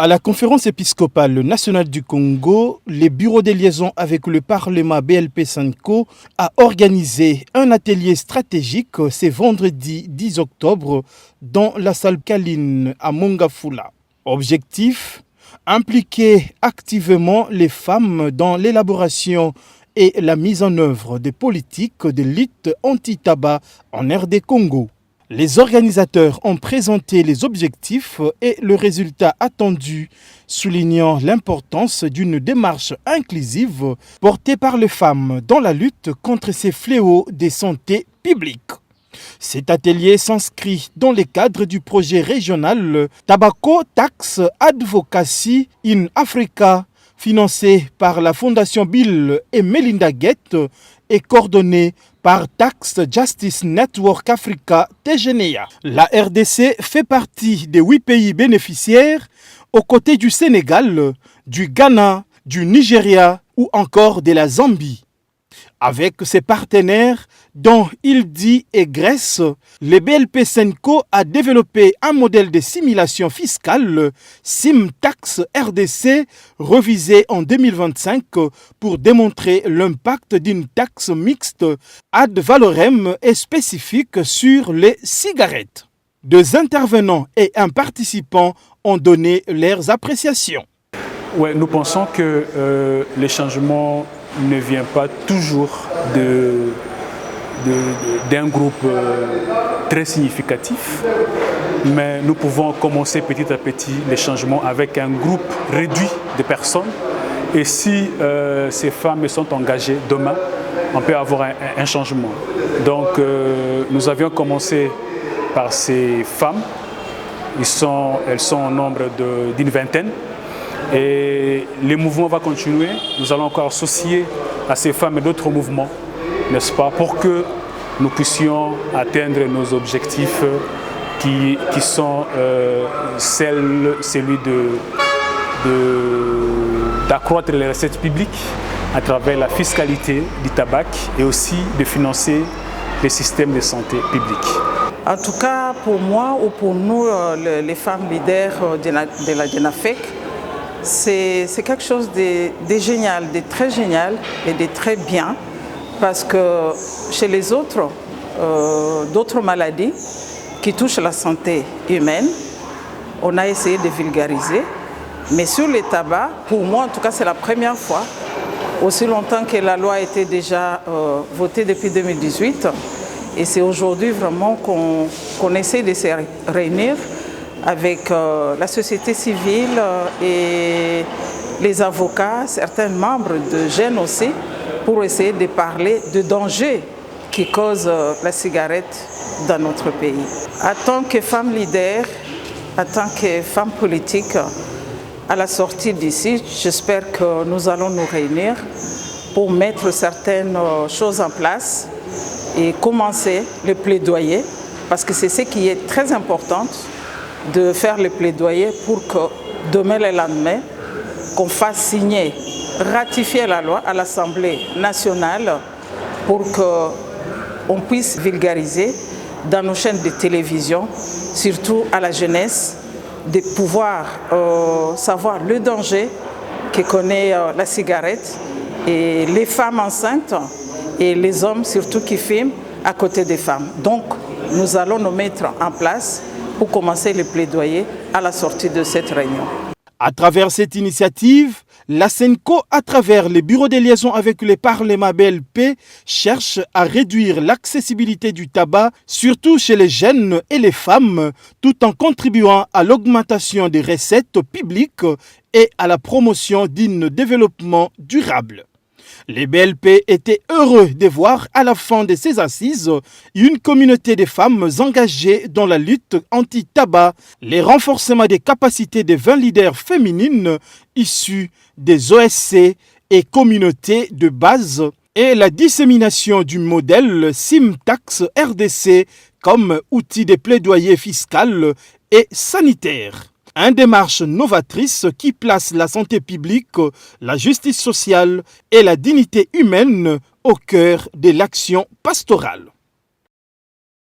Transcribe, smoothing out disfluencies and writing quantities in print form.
À la conférence épiscopale nationale du Congo, le bureau de liaison avec le Parlement BLP Sanco a organisé un atelier stratégique ce vendredi 10 octobre dans la salle Kaline à Mongafula. Objectif, impliquer activement les femmes dans l'élaboration et la mise en œuvre des politiques de lutte anti-tabac en RD Congo. Les organisateurs ont présenté les objectifs et le résultat attendu, soulignant l'importance d'une démarche inclusive portée par les femmes dans la lutte contre ces fléaux de santé publique. Cet atelier s'inscrit dans le cadre du projet régional Tobacco Tax Advocacy in Africa, financé par la Fondation Bill et Melinda Gates et coordonné par Tax Justice Network Africa TGNEA. La RDC fait partie des 8 pays bénéficiaires aux côtés du Sénégal, du Ghana, du Nigeria ou encore de la Zambie. Avec ses partenaires, dont ILDI et Grèce, le BLP Sanco a développé un modèle de simulation fiscale SimTax RDC revisé en 2025 pour démontrer l'impact d'une taxe mixte ad valorem et spécifique sur les cigarettes. 2 intervenants et un participant ont donné leurs appréciations. Ouais, nous pensons que les changements ne viennent pas toujours d'un groupe très significatif, mais nous pouvons commencer petit à petit les changements avec un groupe réduit de personnes. Et si ces femmes sont engagées demain, on peut avoir un changement. Donc nous avions commencé par ces femmes. Elles sont au nombre d'une vingtaine. Et le mouvement va continuer. Nous allons encore associer à ces femmes d'autres mouvements, n'est-ce pas, pour que nous puissions atteindre nos objectifs qui sont celui d'accroître les recettes publiques à travers la fiscalité du tabac et aussi de financer les systèmes de santé publique. En tout cas, pour moi ou pour nous, les femmes leaders de la DENAFEC, c'est quelque chose de génial, de très génial et de très bien, parce que chez les autres, d'autres maladies qui touchent la santé humaine, on a essayé de vulgariser, mais sur le tabac, pour moi en tout cas c'est la première fois, aussi longtemps que la loi a été déjà votée depuis 2018, et c'est aujourd'hui vraiment qu'on essaie de se réunir avec la société civile et les avocats, certains membres de jeunes aussi, pour essayer de parler de dangers qui causent la cigarette dans notre pays. En tant que femme leader, en tant que femme politique, à la sortie d'ici, j'espère que nous allons nous réunir pour mettre certaines choses en place et commencer le plaidoyer, parce que c'est ce qui est très important, de faire le plaidoyer pour que demain le lendemain, qu'on fasse signer, ratifier la loi à l'Assemblée nationale pour qu'on puisse vulgariser dans nos chaînes de télévision, surtout à la jeunesse, de pouvoir savoir le danger que connaît la cigarette et les femmes enceintes et les hommes surtout qui fument à côté des femmes. Donc nous allons nous mettre en place pour commencer le plaidoyer à la sortie de cette réunion. À travers cette initiative, la SENCO, à travers les bureaux de liaison avec le Parlement BLP, cherche à réduire l'accessibilité du tabac, surtout chez les jeunes et les femmes, tout en contribuant à l'augmentation des recettes publiques et à la promotion d'un développement durable. Les BLP étaient heureux de voir à la fin de ces assises une communauté de femmes engagées dans la lutte anti-tabac, les renforcements des capacités des 20 leaders féminines issus des OSC et communautés de base et la dissémination du modèle SimTax RDC comme outil de plaidoyer fiscal et sanitaire. Une démarche novatrice qui place la santé publique, la justice sociale et la dignité humaine au cœur de l'action pastorale.